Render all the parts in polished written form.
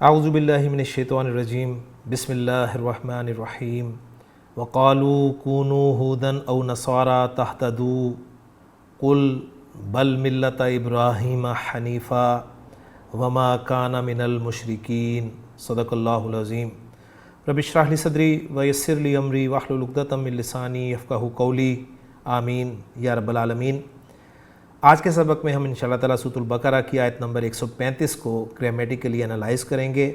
اعوذ باللہ من الشیطان الرجیم بسم اللہ الرحمن الرحیم وقالوا كونوا هودا او نصارى تهتدوا قل بل ملت ابراہیم حنیفا وما کان من المشرکین صدق اللہ العظیم رب اشرح لی صدری ویسر لی امری واحلل عقدۃ من لسانی یفقہوا قولی آمین یا رب العالمین۔ آج کے سبق میں ہم انشاءاللہ تعالیٰ سورۃ البقرہ کی آیت نمبر 135 کو گرامیٹیکلی انالائز کریں گے۔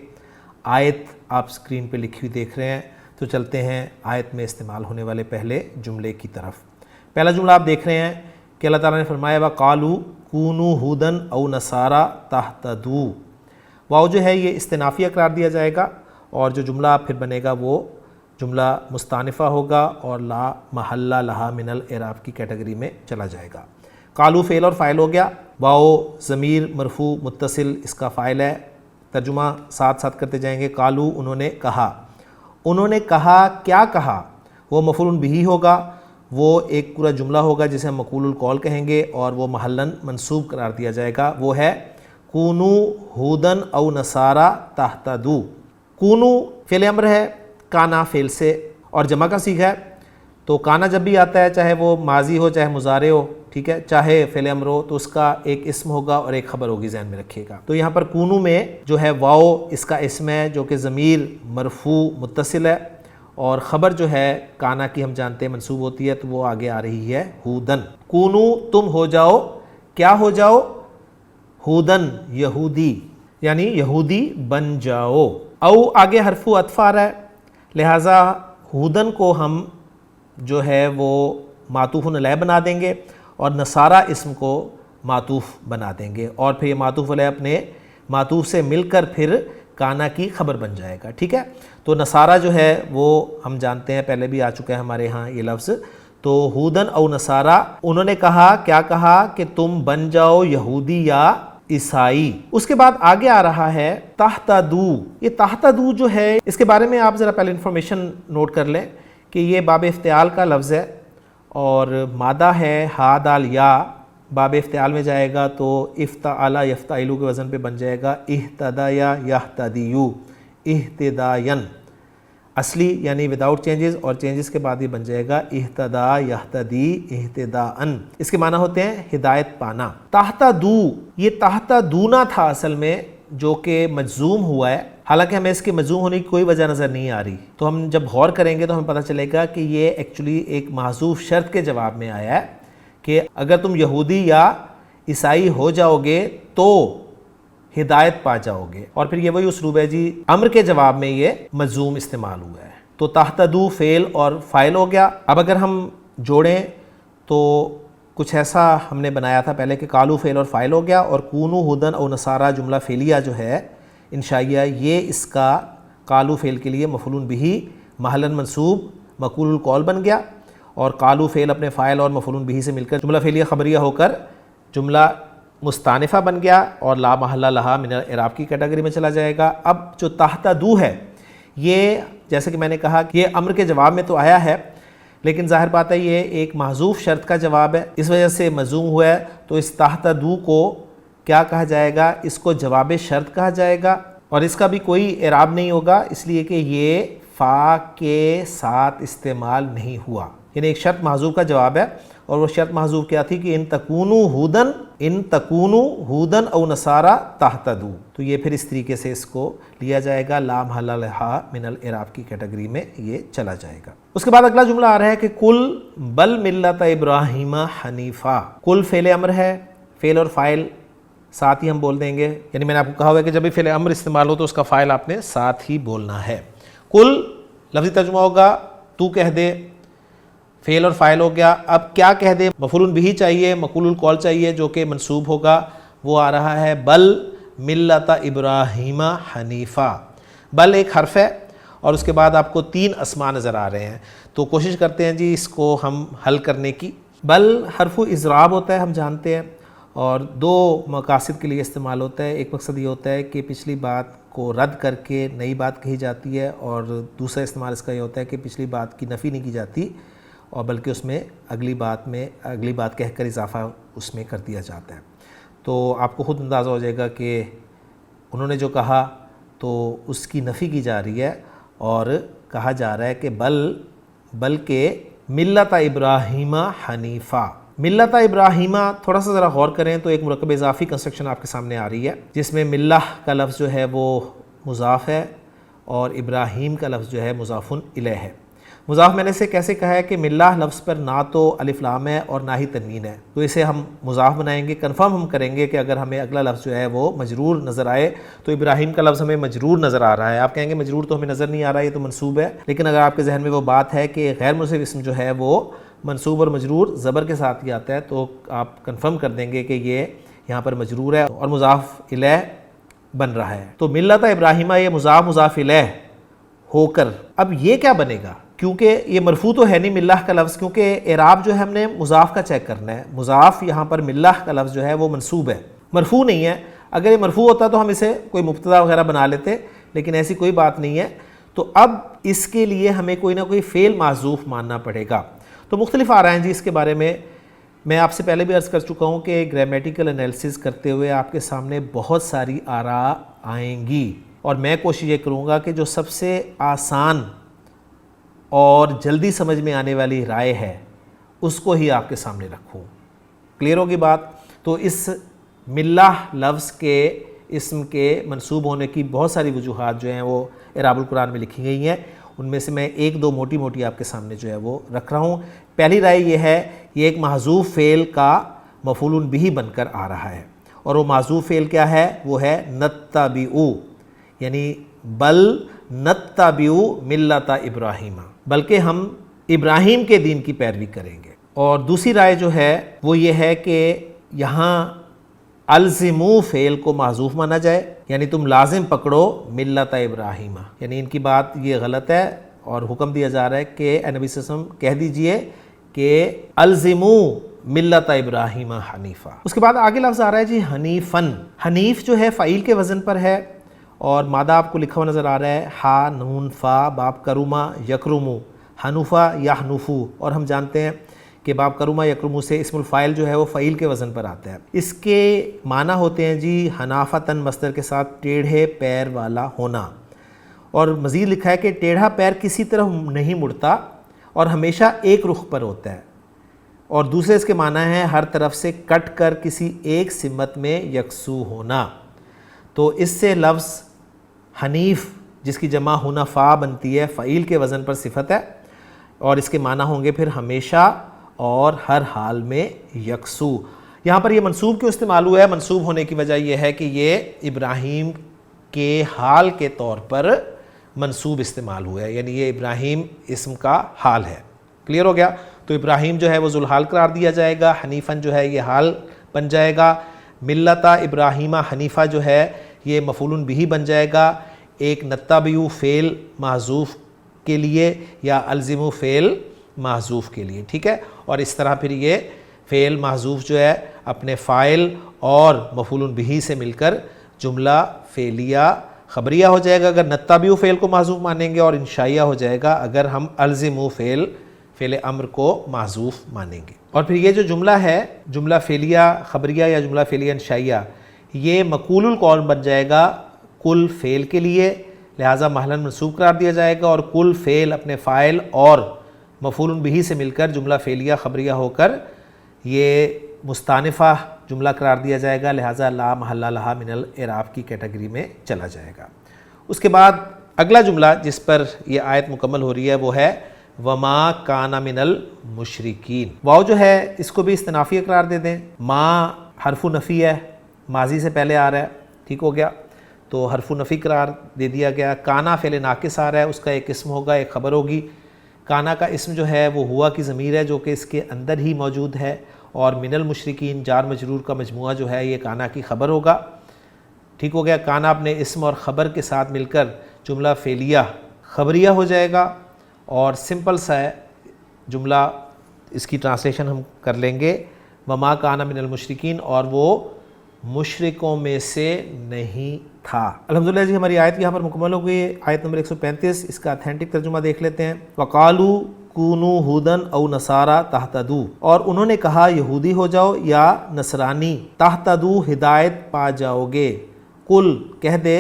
آیت آپ اسکرین پہ لکھی ہوئی دیکھ رہے ہیں، تو چلتے ہیں آیت میں استعمال ہونے والے پہلے جملے کی طرف۔ پہلا جملہ آپ دیکھ رہے ہیں کہ اللہ تعالیٰ نے فرمایا وَقَالُوا كُونُوا هُودًا أَوْ نَصَارَىٰ تَهْتَدُوا۔ واو جو ہے یہ استنافیہ قرار دیا جائے گا، اور جو جملہ پھر بنے گا وہ جملہ مستانفہ ہوگا اور لا محلہ لہا من الاعراب کی کیٹیگری میں چلا جائے گا۔ قالو فعل اور فاعل ہو گیا، واو ضمیر مرفوع متصل اس کا فاعل ہے۔ ترجمہ ساتھ ساتھ کرتے جائیں گے۔ قالو انہوں نے کہا، انہوں نے کہا کیا کہا، وہ مفعول بہ ہوگا، وہ ایک پورا جملہ ہوگا جسے ہم مقول القول کہیں گے، اور وہ محلاً منصوب قرار دیا جائے گا، وہ ہے کونو ہودن او نصارا تہتدو۔ کونو فعل امر ہے کانا فعل سے، اور جمع کا صیغہ ہے، تو کانا جب بھی آتا ہے چاہے وہ ماضی ہو چاہے مضارع ہو، ٹھیک ہے، چاہے فعل امر ہو، تو اس کا ایک اسم ہوگا اور ایک خبر ہوگی، ذہن میں رکھیے گا۔ تو یہاں پر کونو میں جو ہے واو اس کا اسم ہے جو کہ ضمیر مرفوع متصل ہے، اور خبر جو ہے کانا کی ہم جانتے ہیں منصوب ہوتی ہے، تو وہ آگے آ رہی ہے ہودن۔ کونو تم ہو جاؤ، کیا ہو جاؤ، ہودن یہودی، یعنی یہودی بن جاؤ۔ او آگے حرف عطف آ رہا ہے، لہٰذا ہودن کو ہم جو ہے وہ معطوف علیہ بنا دیں گے، اور نصارہ اسم کو معطوف بنا دیں گے، اور پھر یہ معطوف علیہ اپنے معطوف سے مل کر پھر کانا کی خبر بن جائے گا، ٹھیک ہے۔ تو نصارہ جو ہے وہ ہم جانتے ہیں، پہلے بھی آ چکا ہے ہمارے ہاں یہ لفظ۔ تو ہودن او نصارہ، انہوں نے کہا کیا کہا کہ تم بن جاؤ یہودی یا عیسائی۔ اس کے بعد آگے آ رہا ہے تہتدو۔ یہ تہتدو جو ہے اس کے بارے میں آپ ذرا پہلے انفارمیشن نوٹ کر لیں کہ یہ باب افتعال کا لفظ ہے، اور مادہ ہے ہا دال یا، باب افتعال میں جائے گا تو افتعل یفتعلو کے وزن پہ بن جائے گا اہتدا یا یہتدیو، اہتداین اصلی یعنی وداؤٹ چینجز، اور چینجز کے بعد یہ بن جائے گا اہتدا یہتدی اہتداءن۔ اس کے معنی ہوتے ہیں ہدایت پانا۔ تہتدو، یہ تہتدونا تھا اصل میں، جو کہ مجزوم ہوا ہے، حالانکہ ہمیں اس کے مجزوم ہونے کی کوئی وجہ نظر نہیں آ رہی۔ تو ہم جب غور کریں گے تو ہمیں پتہ چلے گا کہ یہ ایکچولی ایک محذوف شرط کے جواب میں آیا ہے کہ اگر تم یہودی یا عیسائی ہو جاؤ گے تو ہدایت پا جاؤ گے، اور پھر یہ وہی اسلوب ہے جی، امر کے جواب میں یہ مجزوم استعمال ہوا ہے۔ تو تہتدو فعل اور فاعل ہو گیا۔ اب اگر ہم جوڑیں تو کچھ ایسا ہم نے بنایا تھا پہلے کہ قالو فعل اور فاعل ہو گیا، اور کونو ہودن او نصارہ جملہ فعلیہ جو ہے انشائیہ، یہ اس کا قالو فعل کے لیے مفعول بہ محلاً منصوب مقول القول بن گیا، اور قالو فعل اپنے فاعل اور مفعول بہ سے مل کر جملہ فعلیہ خبریہ ہو کر جملہ مستانفہ بن گیا، اور لا محلہ لہا من الاعراب کی کیٹیگری میں چلا جائے گا۔ اب جو تہتدو ہے یہ جیسے کہ میں نے کہا کہ یہ امر کے جواب میں تو آیا ہے، لیکن ظاہر بات ہے یہ ایک محذوف شرط کا جواب ہے، اس وجہ سے مجزوم ہوا ہے، تو اس تہتدو کو کیا کہا جائے گا، اس کو جواب شرط کہا جائے گا، اور اس کا بھی کوئی اعراب نہیں ہوگا، اس لیے کہ یہ فا کے ساتھ استعمال نہیں ہوا، یعنی ایک شرط محذوف کا جواب ہے، اور وہ شرط محذوف کیا تھی کہ ان تکونو ہودن او نصارا تہتدو۔ تو یہ پھر اس طریقے سے اس کو لیا جائے گا، لا محلہ لہا من الاعراب کی کیٹیگری میں یہ چلا جائے گا۔ اس کے بعد اگلا جملہ آ رہا ہے کہ کل بل ملت ابراہیم حنیفا۔ کل فعل امر ہے، فعل اور فاعل ساتھ ہی ہم بول دیں گے، یعنی میں نے آپ کو کہا ہوا ہے کہ جب بھی فعل امر استعمال ہو تو اس کا فاعل آپ نے ساتھ ہی بولنا ہے۔ کل لفظی ترجمہ ہوگا تو کہہ دے، فعل اور فاعل ہو گیا۔ اب کیا کہہ دے، مفعول بہ چاہیے، مقول القول چاہیے جو کہ منصوب ہوگا، وہ آ رہا ہے بل ملت ابراہیم حنیفا۔ بل ایک حرف ہے، اور اس کے بعد آپ کو 3 اسماء نظر آ رہے ہیں، تو کوشش کرتے ہیں جی اس کو ہم حل کرنے کی۔ بل حرف اضراب ہوتا ہے، ہم جانتے ہیں، اور 2 مقاصد کے لیے استعمال ہوتا ہے۔ ایک مقصد یہ ہوتا ہے کہ پچھلی بات کو رد کر کے نئی بات کہی جاتی ہے، اور دوسرا استعمال اس کا یہ ہوتا ہے کہ پچھلی بات کی نفی نہیں کی جاتی، اور بلکہ اس میں اگلی بات کہہ کر اضافہ اس میں کر دیا جاتا ہے۔ تو آپ کو خود اندازہ ہو جائے گا کہ انہوں نے جو کہا تو اس کی نفی کی جا رہی ہے اور کہا جا رہا ہے کہ بلکہ ملت ابراہیم حنیفہ. ملت ابراہیمہ تھوڑا سا ذرا غور کریں تو ایک مرکب اضافی کنسٹرکشن آپ کے سامنے آ رہی ہے، جس میں ملہ کا لفظ جو ہے وہ مضاف ہے اور ابراہیم کا لفظ جو ہے مضاف الیہ ہے. مضاف میں نے سے کیسے کہا ہے کہ ملہ لفظ پر نہ تو الف لام ہے اور نہ ہی تنوین ہے، تو اسے ہم مضاف بنائیں گے. کنفرم ہم کریں گے کہ اگر ہمیں اگلا لفظ جو ہے وہ مجرور نظر آئے تو ابراہیم کا لفظ ہمیں مجرور نظر آ رہا ہے. آپ کہیں گے مجرور تو ہمیں نظر نہیں آ رہا ہے، یہ تو منصوب ہے. لیکن اگر آپ کے ذہن میں وہ بات ہے کہ غیر منصرف اسم جو ہے وہ منصوب اور مجرور زبر کے ساتھ ہی آتا ہے، تو آپ کنفرم کر دیں گے کہ یہ یہاں پر مجرور ہے اور مضاف الیہ بن رہا ہے. تو ملت ابراہیمہ یہ مضاف الیہ ہو کر اب یہ کیا بنے گا، کیونکہ یہ مرفوع تو ہے نہیں ملہ کا لفظ، کیونکہ اعراب جو ہے ہم نے مضاف کا چیک کرنا ہے. مضاف یہاں پر ملہ کا لفظ جو ہے وہ منصوب ہے، مرفوع نہیں ہے. اگر یہ مرفوع ہوتا تو ہم اسے کوئی مبتدا وغیرہ بنا لیتے، لیکن ایسی کوئی بات نہیں ہے. تو اب اس کے لیے ہمیں کوئی نہ کوئی فعل محذوف ماننا پڑے گا. تو مختلف آ رہے ہیں جی اس کے بارے میں آپ سے پہلے بھی عرض کر چکا ہوں کہ گرامیٹیکل انالیسس کرتے ہوئے آپ کے سامنے بہت ساری آراء آئیں گی، اور میں کوشش یہ کروں گا کہ جو سب سے آسان اور جلدی سمجھ میں آنے والی رائے ہے اس کو ہی آپ کے سامنے رکھوں. کلیئر ہوگی بات؟ تو اس ملہ لفظ کے اسم کے منصوب ہونے کی بہت ساری وجوہات جو ہیں وہ اعراب القرآن میں لکھی گئی ہیں. ان میں سے میں ایک دو موٹی موٹی آپ کے سامنے جو ہے وہ رکھ رہا ہوں. پہلی رائے یہ ہے، یہ ایک محذوف فعل کا مفعول بہ بن کر آ رہا ہے، اور وہ محذوف فعل کیا ہے؟ وہ ہے نتبعو، یعنی بل نتبعو ملت ابراہیم، بلکہ ہم ابراہیم کے دین کی پیروی کریں گے. اور دوسری رائے جو ہے وہ یہ ہے کہ یہاں الزمو فعل کو محذوف مانا جائے، یعنی تم لازم پکڑو ملت ابراہیم. یعنی ان کی بات یہ غلط ہے اور حکم دیا جا رہا ہے کہ اے نبی صلی اللہ علیہ وسلم کہہ دیجئے کہ الزمو ملت ابراہیم حنیفہ. اس کے بعد آگے لفظ آ رہا ہے جی حنیفن. حنیف جو ہے فعیل کے وزن پر ہے، اور مادہ آپ کو لکھا ہوا نظر آ رہا ہے ہا نون فا باب کرما یکرمو، حنوفا یحنفو. اور ہم جانتے ہیں کہ باب کرما یکرمو سے اسم الفاعل جو ہے وہ فعیل کے وزن پر آتا ہے. اس کے معنی ہوتے ہیں جی حنافتن مصدر کے ساتھ ٹیڑھے پیر والا ہونا. اور مزید لکھا ہے کہ ٹیڑھا پیر کسی طرف نہیں مڑتا اور ہمیشہ ایک رخ پر ہوتا ہے. اور دوسرے اس کے معنی ہے ہر طرف سے کٹ کر کسی ایک سمت میں یکسو ہونا. تو اس سے لفظ حنیف جس کی جمع حنفا بنتی ہے فعیل کے وزن پر صفت ہے، اور اس کے معنی ہوں گے پھر ہمیشہ اور ہر حال میں یکسو. یہاں پر یہ منصوب کیوں استعمال ہوا ہے؟ منصوب ہونے کی وجہ یہ ہے کہ یہ ابراہیم کے حال کے طور پر منصوب استعمال ہوا ہے، یعنی یہ ابراہیم اسم کا حال ہے. کلیئر ہو گیا؟ تو ابراہیم جو ہے وہ ذوالحال قرار دیا جائے گا، حنیفن جو ہے یہ حال بن جائے گا، ملت ابراہیمہ حنیفہ جو ہے یہ مفعول بہ بن جائے گا ایک نتبعو فعل محذوف کے لیے یا الزمو فعل محذوف کے لیے. ٹھیک ہے؟ اور اس طرح پھر یہ فعل محذوف جو ہے اپنے فاعل اور مفعول بہ سے مل کر جملہ فعلیہ خبریہ ہو جائے گا اگر نتبعو فعل کو محذوف مانیں گے، اور انشائیہ ہو جائے گا اگر ہم الزمو فعل امر کو محذوف مانیں گے. اور پھر یہ جو جملہ ہے جملہ فعلیہ خبریہ یا جملہ فعلیہ انشائیہ، یہ مقول القول بن جائے گا کل فعل کے لیے، لہٰذا محلاً منصوب قرار دیا جائے گا، اور کل فعل اپنے فاعل اور مفعول بہ سے مل کر جملہ فعلیہ خبریہ ہو کر یہ مستانفہ جملہ قرار دیا جائے گا، لہٰذا لا محل لہا من الاعراب کی کیٹیگری میں چلا جائے گا. اس کے بعد اگلا جملہ جس پر یہ آیت مکمل ہو رہی ہے وہ ہے وما کان من المشرکین. واو جو ہے اس کو بھی استنافیہ قرار دے دیں. ما حرف نفی ہے، ماضی سے پہلے آ رہا ہے، ٹھیک ہو گیا، تو حرف نفی قرار دے دیا گیا. کانا فعل ناقص آ رہا ہے، اس کا ایک اسم ہوگا ایک خبر ہوگی. کانا کا اسم جو ہے وہ ہوا کی ضمیر ہے جو کہ اس کے اندر ہی موجود ہے، اور من المشرکین جار مجرور کا مجموعہ جو ہے یہ کانا کی خبر ہوگا. ٹھیک ہو گیا. کانا اپنے اسم اور خبر کے ساتھ مل کر جملہ فعلیہ خبریہ ہو جائے گا، اور سمپل سا ہے جملہ، اس کی ٹرانسلیشن ہم کر لیں گے وما کان من المشرکین، اور وہ مشرکوں میں سے نہیں تھا. الحمدللہ جی ہماری آیت یہاں پر مکمل ہو گئی. آیت نمبر 135 اس کا اتھینٹک ترجمہ دیکھ لیتے ہیں. وقالوا کونوا ہودن او نصارا تہتدوا، اور انہوں نے کہا یہودی ہو جاؤ یا نصرانی، تہتدوا ہدایت پا جاؤ گے. قل کہہ دے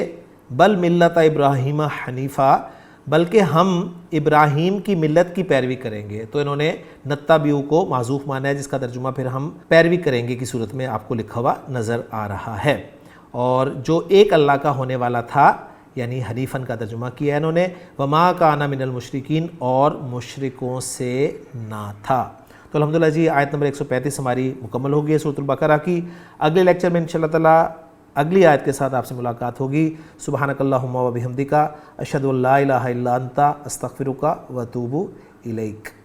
بل ملت ابراہیم حنیفہ، بلکہ ہم ابراہیم کی ملت کی پیروی کریں گے۔ تو انہوں نے نتبعو کو معذوف مانا ہے، جس کا ترجمہ پھر ہم پیروی کریں گے کی صورت میں آپ کو لکھا ہوا نظر آ رہا ہے۔ اور جو ایک اللہ کا ہونے والا تھا یعنی حنیفاً کا ترجمہ کیا ہے انہوں نے، وما کان من المشرکین، اور مشرکوں سے نہ تھا۔ تو الحمدللہ جی آیت نمبر 135 ہماری مکمل ہوگی ہے سورۃ البقرہ کی۔ اگلے لیکچر میں انشاءاللہ تعالیٰ اگلی آیت کے ساتھ آپ سے ملاقات ہوگی۔ سبحانک اللہم و بحمدک، اشہد ان لا الہ الا انت، استغفرک و اتوب الیک۔